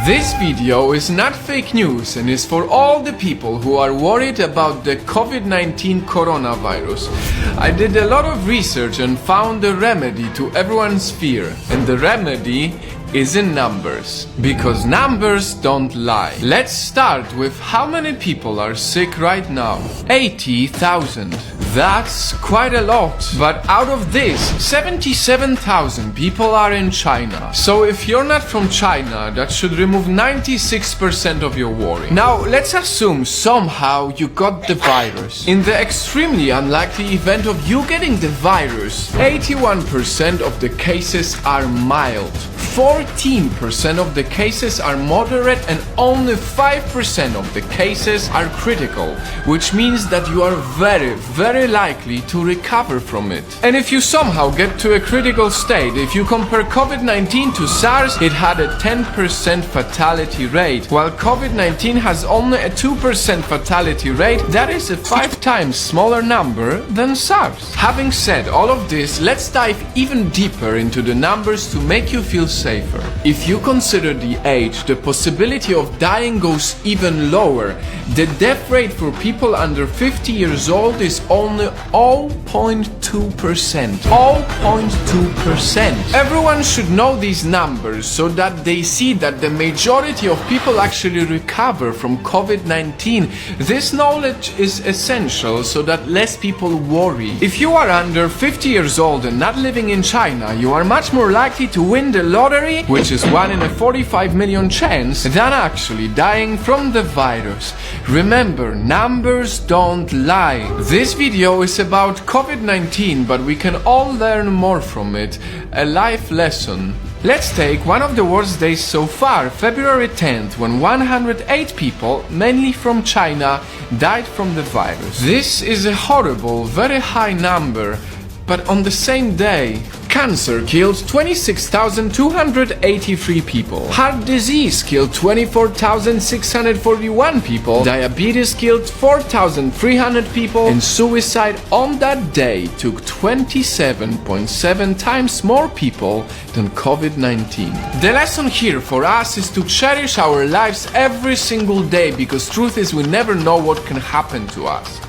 This video is not fake news and is for all the people who are worried about the COVID-19 coronavirus. I did a lot of research and found a remedy to everyone's fear, and the remedy is in numbers, because numbers don't lie. Let's start with how many people are sick right now. 80,000. That's quite a lot, but out of this, 77,000 people are in China. So if you're not from China, that should remove 96% of your worry. Now, let's assume somehow you got the virus. In the extremely unlikely event of you getting the virus, 81% of the cases are mild. 14% of the cases are moderate and only 5% of the cases are critical, which means that you are very likely to recover from it. And if you somehow get to a critical state, if you compare COVID-19 to SARS, it had a 10% fatality rate, while COVID-19 has only a 2% fatality rate. That is a 5 times smaller number than SARS. Having said all of this, let's dive even deeper into the numbers to make you feel safer. If you consider the age, the possibility of dying goes even lower. The death rate for people under 50 years old is only 0.2%. 0.2%. Everyone should know these numbers so that they see that the majority of people actually recover from COVID-19. This knowledge is essential so that less people worry. If you are under 50 years old and not living in China, you are much more likely to win the lottery, which is 1 in a 45 million chance, than actually dying from the virus. Remember, numbers don't lie. This video is about COVID-19, but we can all learn more from it. A life lesson. Let's take one of the worst days so far, February 10th, when 108 people, mainly from China, died from the virus. This is a horrible, very high number, but on the same day, cancer killed 26,283 people. Heart disease killed 24,641 people. Diabetes killed 4,300 people. And suicide on that day took 27.7 times more people than COVID-19. The lesson here for us is to cherish our lives every single day, because truth is we never know what can happen to us.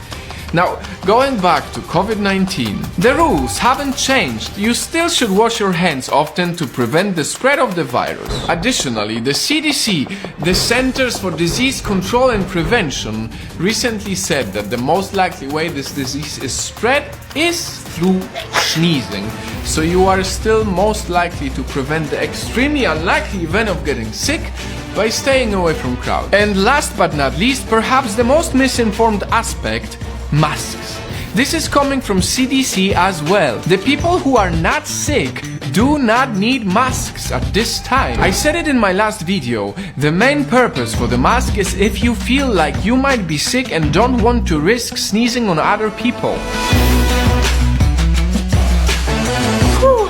Now, going back to COVID-19, the rules haven't changed. You still should wash your hands often to prevent the spread of the virus. Additionally, the CDC, the Centers for Disease Control and Prevention, recently said that the most likely way this disease is spread is through sneezing. So you are still most likely to prevent the extremely unlikely event of getting sick by staying away from crowds. And last but not least, perhaps the most misinformed aspect, masks. This is coming from CDC as well. The people who are not sick do not need masks at this time. I said it in my last video. The main purpose for the mask is if you feel like you might be sick and don't want to risk sneezing on other people. Whew.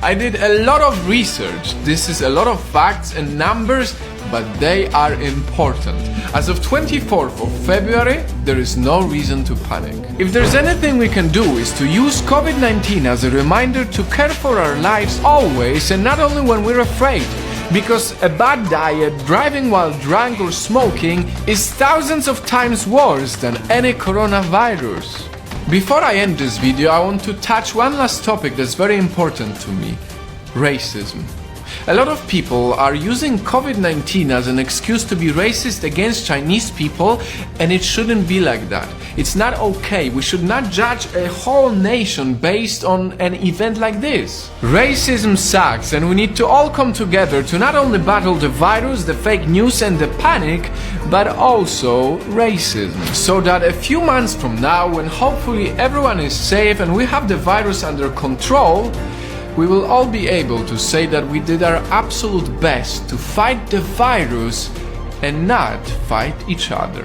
I did a lot of research. This is a lot of facts and numbers, but they are important. As of 24th of February, there is no reason to panic. If there's anything we can do is to use COVID-19 as a reminder to care for our lives always, and not only when we're afraid. Because a bad diet, driving while drunk or smoking is thousands of times worse than any coronavirus. Before I end this video, I want to touch one last topic that's very important to me: racism. A lot of people are using COVID-19 as an excuse to be racist against Chinese people, and it shouldn't be like that. It's not okay. We should not judge a whole nation based on an event like this. Racism sucks, and we need to all come together to not only battle the virus, the fake news and the panic, but also racism. So that a few months from now, when hopefully everyone is safe and we have the virus under control, we will all be able to say that we did our absolute best to fight the virus and not fight each other.